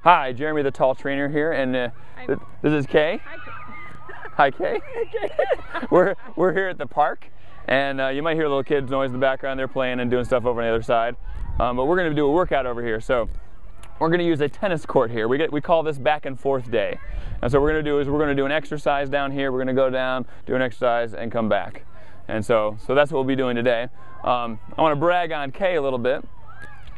Hi, Jeremy the Tall Trainer here, and this is Kay. Hi, Kay. We're here at the park, and you might hear little kids' noise in the background. They're playing and doing stuff over on the other side, but we're going to do a workout over here. So we're going to use a tennis court here. We call this back and forth day, and so what we're going to do is we're going to do an exercise down here. We're going to go down, do an exercise, and come back. And so that's what we'll be doing today. I want to brag on Kay a little bit.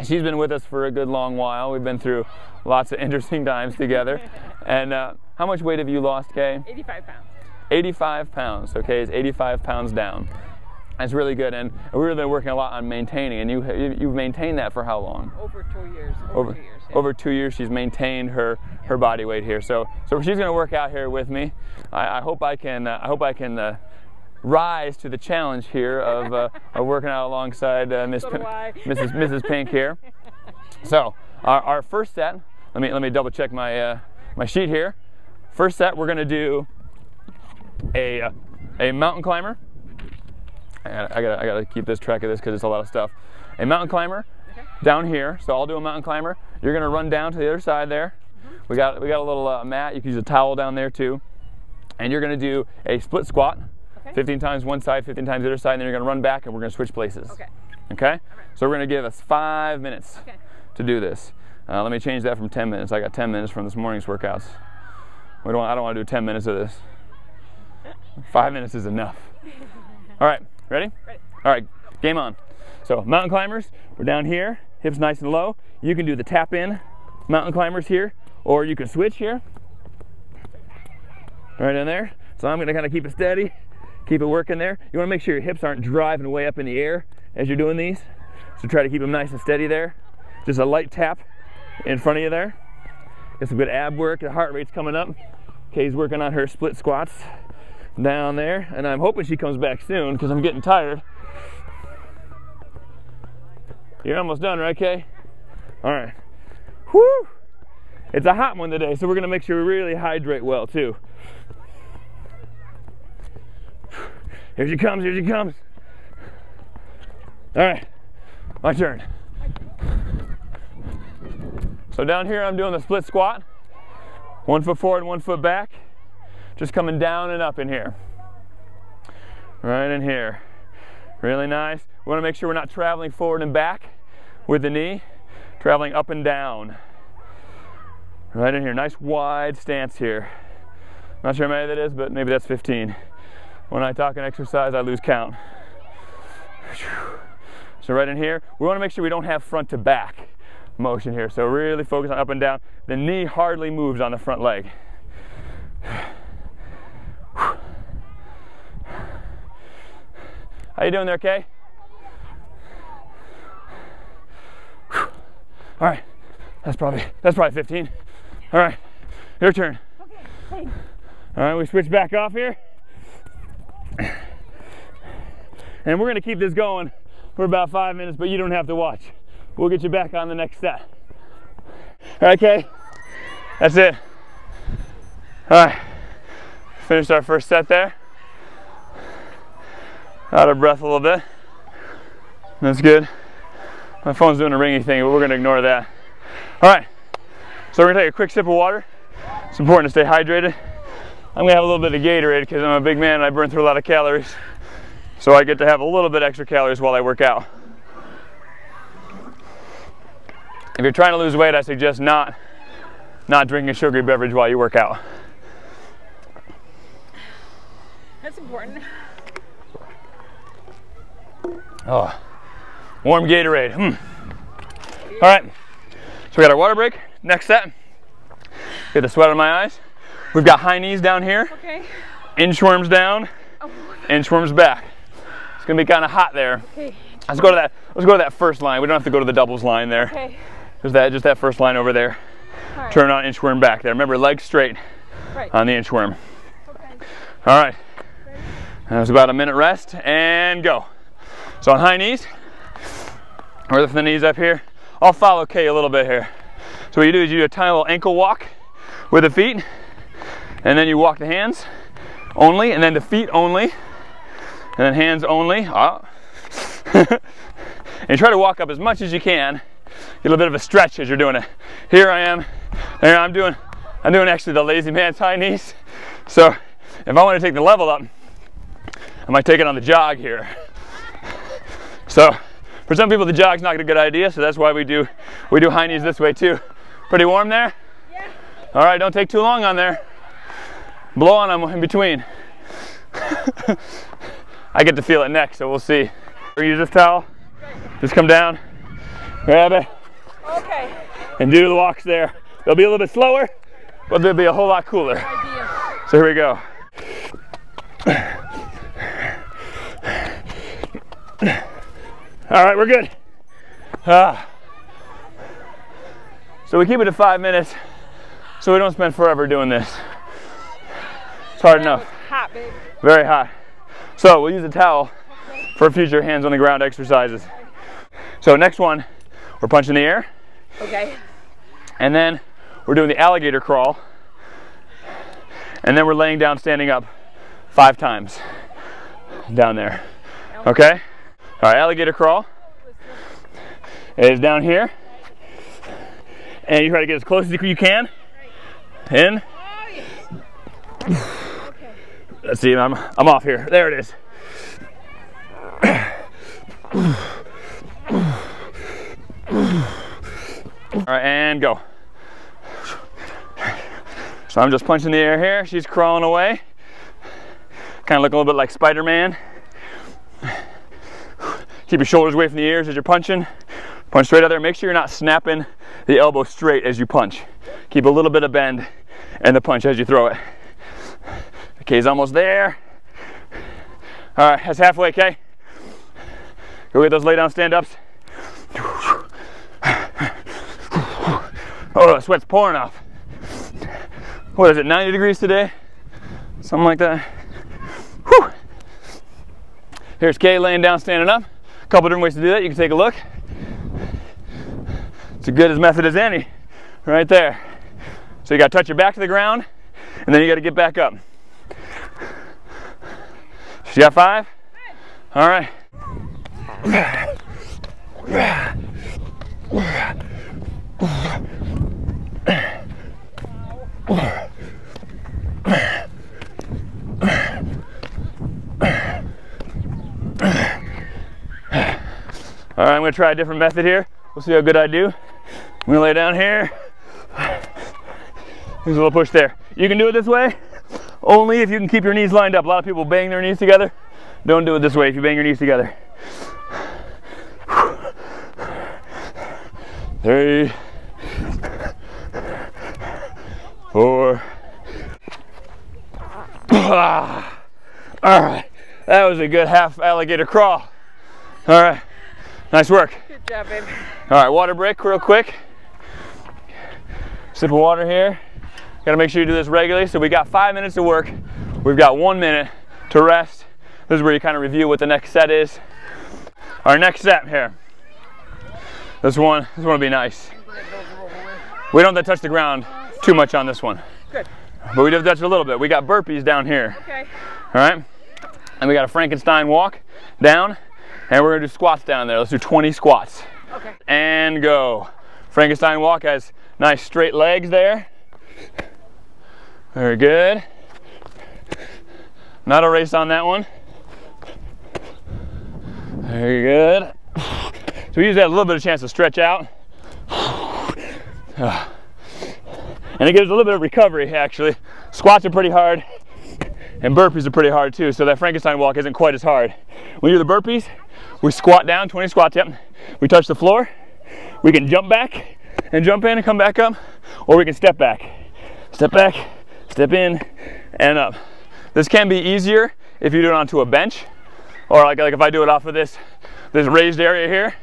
She's been with us for a good long while. We've been through lots of interesting times together. And how much weight have you lost, Kay? 85 pounds. 85 pounds. Okay, it's 85 pounds down. That's really good. And we've really been working a lot on maintaining. And you've maintained that for how long? Over 2 years. Over 2 years. Yeah. Over 2 years, she's maintained her body weight here. So she's going to work out here with me. I hope I can rise to the challenge here of working out alongside Mrs. Pink here. So our first set, let me double check my my sheet here. First set, we're going to do a mountain climber. I gotta keep this track of this because it's a lot of stuff. A mountain climber down here. So I'll do a mountain climber. You're going to run down to the other side there. We got a little mat. You can use a towel down there too. And you're going to do a split squat. 15 times one side, 15 times the other side, and then you're going to run back and we're going to switch places. Okay? Right. So we're going to give us 5 minutes to do this. Let me change that from 10 minutes. I got 10 minutes from this morning's workouts. I don't want to do 10 minutes of this. 5 minutes is enough. All right, ready? Ready. All right, game on. So mountain climbers, we're down here, hips nice and low. You can do the tap in mountain climbers here, or you can switch here. Right in there. So I'm going to kind of keep it steady. Keep it working there. You want to make sure your hips aren't driving way up in the air as you're doing these. So try to keep them nice and steady there. Just a light tap in front of you there. Get some good ab work. The heart rate's coming up. Kay's working on her split squats down there. And I'm hoping she comes back soon because I'm getting tired. You're almost done, right, Kay? All right. Whew! It's a hot one today, so we're going to make sure we really hydrate well, too. Here she comes, here she comes. All right, my turn. So down here I'm doing the split squat. 1 foot forward, 1 foot back. Just coming down and up in here. Right in here. Really nice. We want to make sure we're not traveling forward and back with the knee. Traveling up and down. Right in here, nice wide stance here. Not sure how many that is, but maybe that's 15. When I talk an exercise, I lose count. So right in here, we want to make sure we don't have front to back motion here. So really focus on up and down. The knee hardly moves on the front leg. How you doing there, Kay? All right, that's probably 15. All right, your turn. Okay. All right, we switch back off here. And we're going to keep this going for about 5 minutes, but you don't have to watch. We'll get you back on the next set. All right, Kay? That's it. All right. Finished our first set there. Out of breath a little bit. That's good. My phone's doing a ringy thing, but we're going to ignore that. All right. So we're going to take a quick sip of water. It's important to stay hydrated. I'm going to have a little bit of Gatorade because I'm a big man and I burn through a lot of calories. So I get to have a little bit extra calories while I work out. If you're trying to lose weight, I suggest not drinking a sugary beverage while you work out. That's important. Oh, warm Gatorade. All right, so we got our water break. Next set. Get the sweat on my eyes. We've got high knees down here. Okay. Inchworms down. Oh. Inchworms back. It's gonna be kind of hot there. Okay. Let's go to that first line. We don't have to go to the doubles line there. Okay. Just that first line over there. All right. Turn on inchworm back there. Remember, legs straight on the inchworm. Okay. All right. That was about a minute rest and go. So on high knees, we're lifting the knees up here. I'll follow Kay a little bit here. So what you do is you do a tiny little ankle walk with the feet, and then you walk the hands only, and then the feet only, and then hands only. And try to walk up as much as you can. Get a little bit of a stretch as you're doing it. Here I am There, I'm doing actually the lazy man's high knees. So if I want to take the level up, I might take it on the jog here. So for some people the jog's not a good idea, so that's why we do high knees this way too. Pretty warm there? Yeah. All right, don't take too long on there. Blow on them in between. I get to feel it next, so we'll see. We'll use this towel. Just come down, grab it, Okay. and do the walks there. They'll be a little bit slower, but they'll be a whole lot cooler. Idea. So here we go. All right, we're good. So we keep it to 5 minutes, so we don't spend forever doing this. It's hard enough. Hot, babe. Very hot. So we'll use a towel for future hands on the ground exercises. So next one, we're punching the air. Okay. And then we're doing the alligator crawl. And then we're laying down, standing up 5 times down there. Okay? All right, alligator crawl is down here. And you try to get as close as you can. In. Let's see, I'm off here. There it is. All right, and go. So I'm just punching the air here. She's crawling away. Kind of looking a little bit like Spider-Man. Keep your shoulders away from the ears as you're punching. Punch straight out there. Make sure you're not snapping the elbow straight as you punch. Keep a little bit of bend in the punch as you throw it. Okay, he's almost there. All right, that's halfway, okay? Go get those lay down stand-ups. Oh, the sweat's pouring off. What is it, 90 degrees today? Something like that. Whew. Here's Kay laying down, standing up. A couple different ways to do that. You can take a look. It's as good as method as any, right there. So you got to touch your back to the ground, and then you got to get back up. You got 5? All right. All right, I'm going to try a different method here. We'll see how good I do. I'm going to lay down here. There's a little push there. You can do it this way only if you can keep your knees lined up. A lot of people bang their knees together. Don't do it this way if you bang your knees together. 3, 4. All right, that was a good half alligator crawl. All right, nice work. Good job, babe. All right, water break real quick. Sip of water here. Got to make sure you do this regularly. So we got 5 minutes to work. We've got 1 minute to rest. This is where you kind of review what the next set is. Our next set here. This one will be nice. We don't have to touch the ground too much on this one. Good. But we do have to touch it a little bit. We got burpees down here. Okay. All right. And we got a Frankenstein walk down. And we're going to do squats down there. Let's do 20 squats. Okay. And go. Frankenstein walk has nice straight legs there. Very good. Not a race on that one. Very good. So we usually have a little bit of chance to stretch out. And it gives a little bit of recovery, actually. Squats are pretty hard, and burpees are pretty hard too, so that Frankenstein walk isn't quite as hard. When you do the burpees, we squat down, 20 squats, yep. We touch the floor. We can jump back and jump in and come back up, or we can step back, step in, and up. This can be easier if you do it onto a bench, or like if I do it off of this raised area here.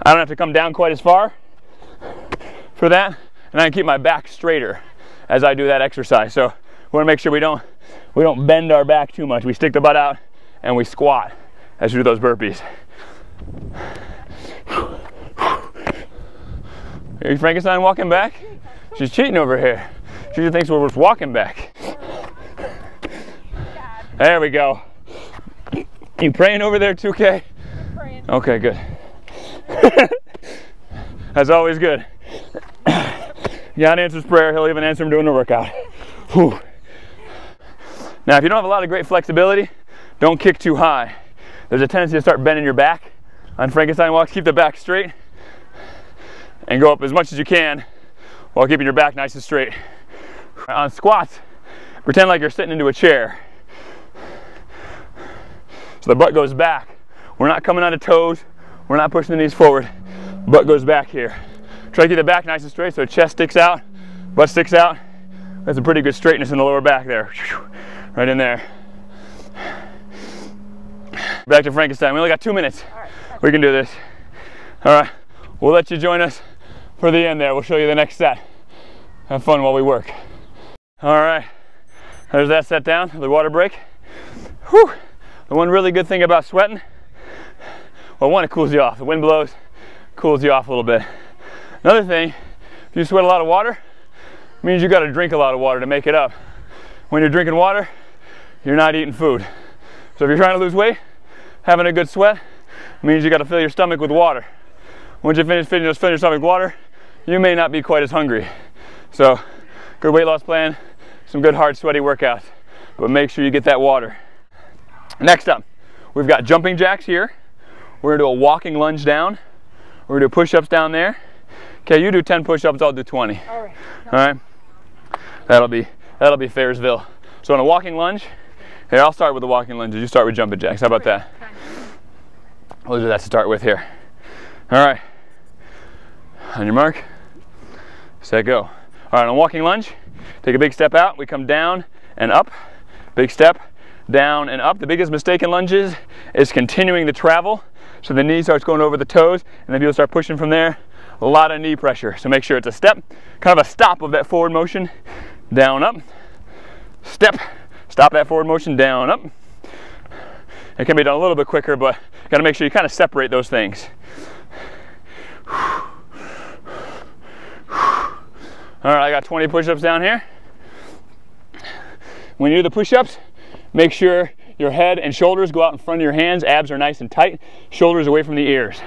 I don't have to come down quite as far for that, and I can keep my back straighter as I do that exercise. So we want to make sure we don't bend our back too much. We stick the butt out and we squat as we do those burpees. Are you Frankenstein walking back? She's cheating over here. She just thinks we're just walking back. There we go. You praying over there, 2K? Praying. Okay, good. That's always good. God answers prayer. He'll even answer him doing the workout. Whew. Now, if you don't have a lot of great flexibility, don't kick too high. There's a tendency to start bending your back. On Frankenstein walks, keep the back straight and go up as much as you can while keeping your back nice and straight. On squats, pretend like you're sitting into a chair. So the butt goes back. We're not coming onto toes. We're not pushing the knees forward. Butt goes back here. Try to keep the back nice and straight so chest sticks out, butt sticks out. That's a pretty good straightness in the lower back there. Right in there. Back to Frankenstein. We only got 2 minutes. We can do this. All right. We'll let you join us for the end there. We'll show you the next set. Have fun while we work. All right. There's that set down, the water break. Whew. The one really good thing about sweating, well, one, it cools you off. The wind blows, cools you off a little bit. Another thing, if you sweat a lot of water, it means you got to drink a lot of water to make it up. When you're drinking water, you're not eating food. So if you're trying to lose weight, having a good sweat means you got to fill your stomach with water. Once you finish filling your stomach with water, you may not be quite as hungry. So, good weight loss plan, some good hard sweaty workouts, but make sure you get that water. Next up, we've got jumping jacks here. We're gonna do a walking lunge down. We're gonna do push-ups down there. Okay, you do 10 push-ups, I'll do 20. All right. All right. That'll be Fairsville. So on a walking lunge, here, I'll start with the walking lunges. You start with jumping jacks. How about that? We'll do that to start with here. All right. On your mark, set, go. All right, on a walking lunge, take a big step out. We come down and up. Big step, down and up. The biggest mistake in lunges is continuing to travel. So the knee starts going over the toes, and then people start pushing from there. A lot of knee pressure. So make sure it's a step, kind of a stop of that forward motion. Down, up, step, stop that forward motion, down, up. It can be done a little bit quicker, but you gotta make sure you kind of separate those things. All right, I got 20 push-ups down here. When you do the push-ups, make sure your head and shoulders go out in front of your hands. Abs are nice and tight. Shoulders away from the ears.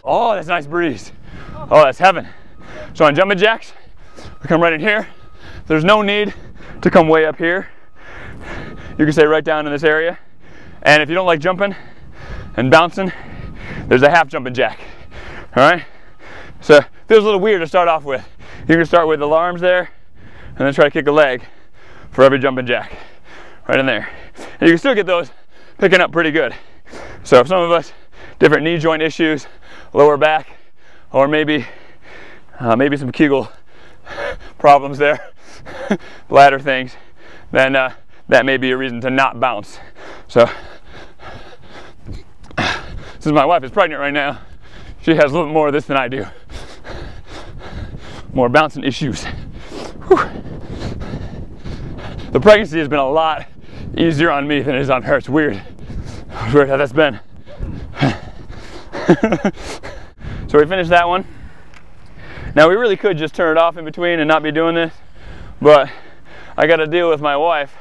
Oh, that's a nice breeze. Oh, that's heaven. So on jumping jacks, we come right in here. There's no need to come way up here. You can stay right down in this area. And if you don't like jumping and bouncing, there's a half jumping jack. All right? So it feels a little weird to start off with. You can start with the arms there, and then try to kick a leg for every jumping jack. Right in there. And you can still get those picking up pretty good. So if some of us, different knee joint issues, lower back, or maybe some Kegel problems there, bladder things, then that may be a reason to not bounce. So, since my wife is pregnant right now, she has a little more of this than I do. More bouncing issues. Whew. The pregnancy has been a lot easier on me than it is on her. It's weird. It's weird how that's been. So we finished that one. Now we really could just turn it off in between and not be doing this, but I got to deal with my wife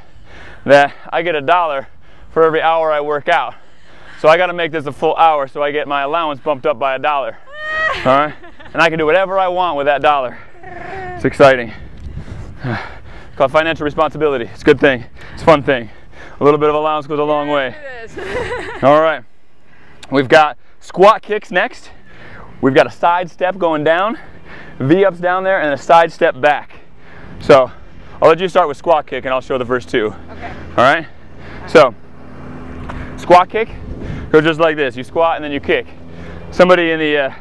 that I get $1 for every hour I work out. So I got to make this a full hour so I get my allowance bumped up by $1. All right? And I can do whatever I want with that $1. It's exciting. It's called financial responsibility. It's a good thing. It's a fun thing. A little bit of allowance goes a long way. All right. We've got squat kicks next. We've got a side step going down, V-ups down there, and a side step back. So I'll let you start with squat kick and I'll show the first two. Okay. All right? So squat kick goes just like this. You squat and then you kick. Somebody in the,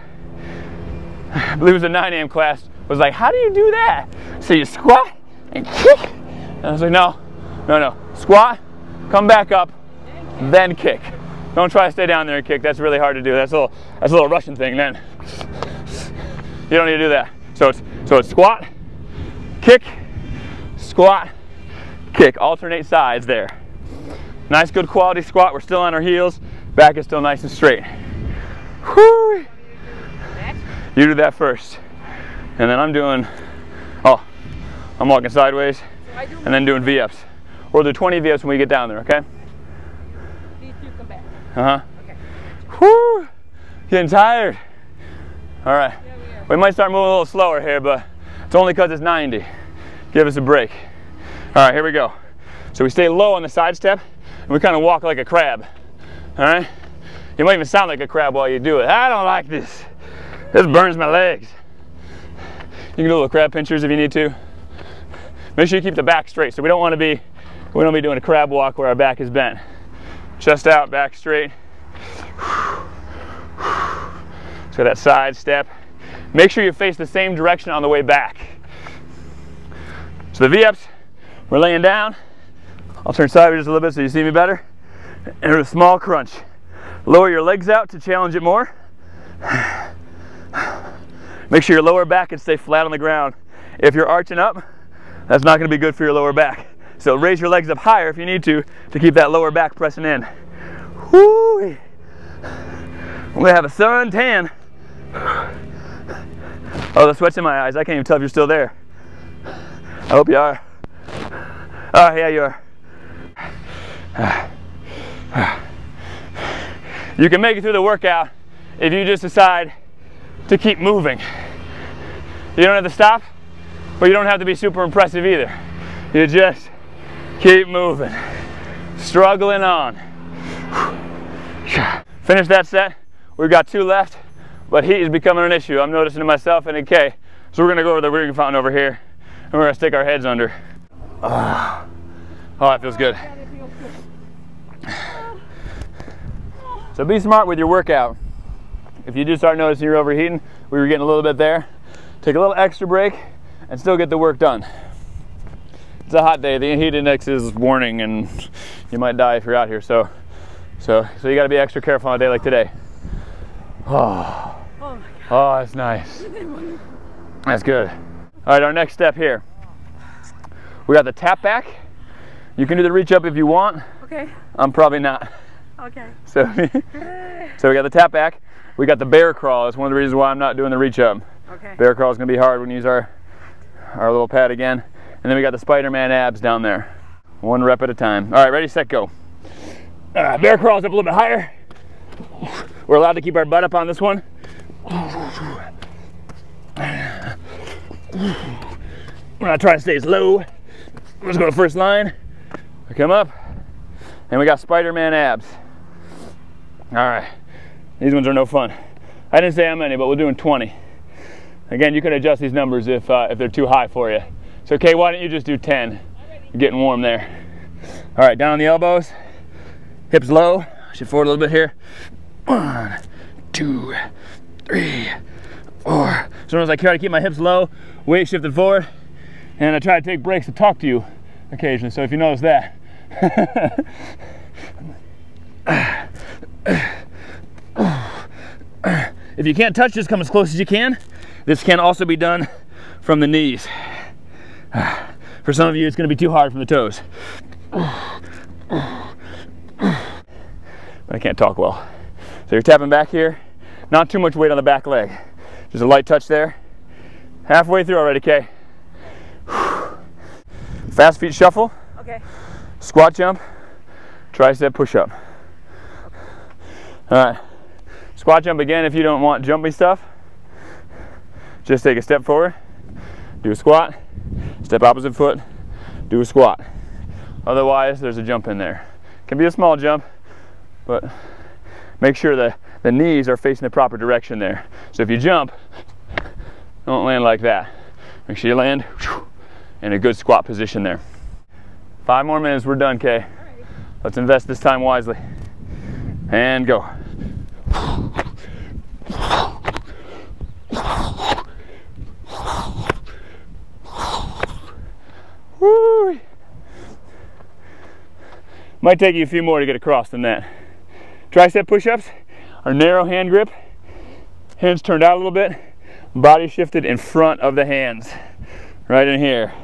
I believe it was a 9 a.m. class, was like, how do you do that? So you squat and kick? And I was like, no. Squat, come back up, then kick. Don't try to stay down there and kick. That's really hard to do. That's a little Russian thing then. You don't need to do that. So it's squat, kick, squat, kick. Alternate sides there. Nice, good quality squat. We're still on our heels. Back is still nice and straight. Whoo! You do that first. And then I'm walking sideways and then doing V-ups. We'll do 20 V-ups when we get down there, okay? These two come back. Uh-huh. Okay. Whoo! Getting tired. All right. We might start moving a little slower here, but it's only because it's 90. Give us a break. All right, here we go. So we stay low on the side step, and we kind of walk like a crab. All right? You might even sound like a crab while you do it. I don't like this. This burns my legs. You can do little crab pinchers if you need to. Make sure you keep the back straight. So we don't want to be doing a crab walk where our back is bent. Chest out, back straight. So that side step. Make sure you face the same direction on the way back. So the V-ups, we're laying down. I'll turn sideways just a little bit so you see me better. And a small crunch. Lower your legs out to challenge it more. Make sure your lower back can stay flat on the ground. If you're arching up, that's not going to be good for your lower back. So raise your legs up higher if you need to keep that lower back pressing in. Woo! I'm going to have a sun tan. Oh, the sweat's in my eyes. I can't even tell if you're still there. I hope you are. Oh, yeah, you are. You can make it through the workout if you just decide to keep moving. You don't have to stop, but you don't have to be super impressive either. You just keep moving. Struggling on. Finish that set. We've got 2 left, but heat is becoming an issue. I'm noticing it myself and in Kay. So we're gonna go over the ring fountain over here, and we're gonna stick our heads under. Oh, that feels good. So be smart with your workout. If you do start noticing you're overheating, we were getting a little bit there, take a little extra break and still get the work done. It's a hot day. The heat index is warning and you might die if you're out here. So you gotta be extra careful on a day like today. Oh, that's nice. That's good. All right, our next step here. We got the tap back. You can do the reach up if you want. Okay. I'm probably not. Okay. So we got the tap back. We got the bear crawl. That's one of the reasons why I'm not doing the reach up. Okay. Bear crawl is going to be hard. We're going to use our little pad again. And then we got the Spider-Man abs down there. 1 rep at a time. All right, ready, set, go. Bear crawls up a little bit higher. We're allowed to keep our butt up on this one. We're not trying to stay as low. Let's go to first line. I come up. And we got Spider-Man abs. All right. These ones are no fun. I didn't say how many, but we're doing 20. Again, you can adjust these numbers if they're too high for you. So, okay, why don't you just do 10? You're getting warm there. All right, down on the elbows. Hips low. Shift forward a little bit here. 1, 2, 3, 4. So as I try to keep my hips low, weight shifted forward, and I try to take breaks to talk to you occasionally. So if you notice that. If you can't touch, just come as close as you can. This can also be done from the knees. For some of you, it's going to be too hard from the toes. But I can't talk well. So you're tapping back here. Not too much weight on the back leg. Just a light touch there. Halfway through already, Kay. Fast feet shuffle. Okay. Squat jump. Tricep push up. All right. Squat jump again if you don't want jumpy stuff. Just take a step forward. Do a squat. Step opposite foot. Do a squat. Otherwise, there's a jump in there. Can be a small jump, but make sure that the knees are facing the proper direction there. So if you jump, don't land like that. Make sure you land in a good squat position there. 5 more minutes, we're done, Kay. Let's invest this time wisely. And go. Woo! Might take you a few more to get across than that. Tricep push-ups are narrow hand grip, hands turned out a little bit, body shifted in front of the hands, right in here.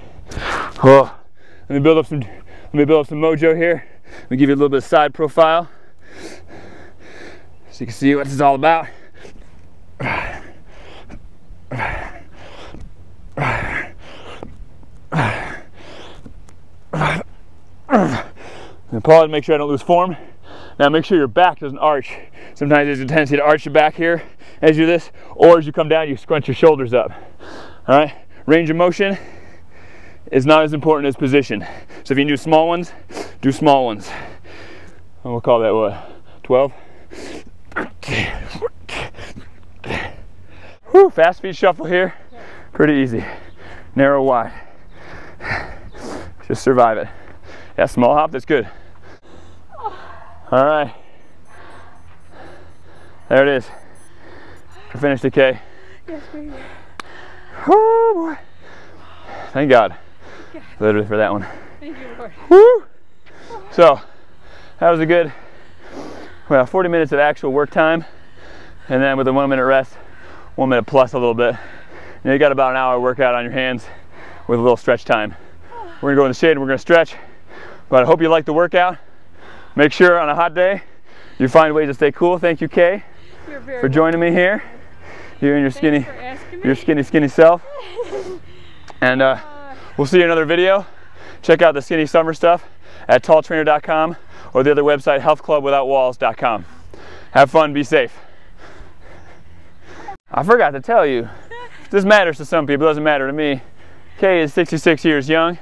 Oh, let me build up some mojo here. Let me give you a little bit of side profile, so you can see what this is all about. And pause and make sure I don't lose form. Now make sure your back doesn't arch. Sometimes there's a tendency to arch your back here as you do this, or as you come down, you scrunch your shoulders up. All right, range of motion is not as important as position. So if you can do small ones, do small ones. And we'll call that what, 12? Whew, fast feet shuffle here, pretty easy. Narrow, wide. Just survive it. Yeah, small hop, that's good. All right. There it is. We're finished, okay? Yes, baby. Oh boy. Thank God. Literally for that one. Thank you, Lord. Woo! So, that was a good, well, 40 minutes of actual work time. And then with a 1 minute rest, 1 minute plus a little bit. You got about an hour workout on your hands with a little stretch time. We're gonna go in the shade and we're gonna stretch. But I hope you like the workout. Make sure on a hot day, you find ways to stay cool. Thank you, Kay, for joining me here. You and your skinny self. And we'll see you in another video. Check out the skinny summer stuff at talltrainer.com or the other website, healthclubwithoutwalls.com. Have fun, be safe. I forgot to tell you, this matters to some people, it doesn't matter to me. Kay is 66 years young.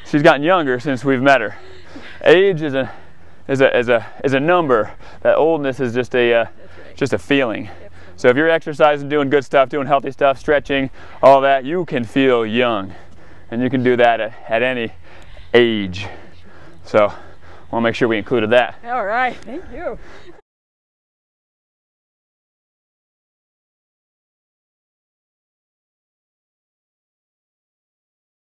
She's gotten younger since we've met her. Age is a number. That oldness is just a feeling. So if you're exercising, doing good stuff, doing healthy stuff, stretching, all that, you can feel young. And you can do that at any age. So I want to make sure we included that. All right, thank you.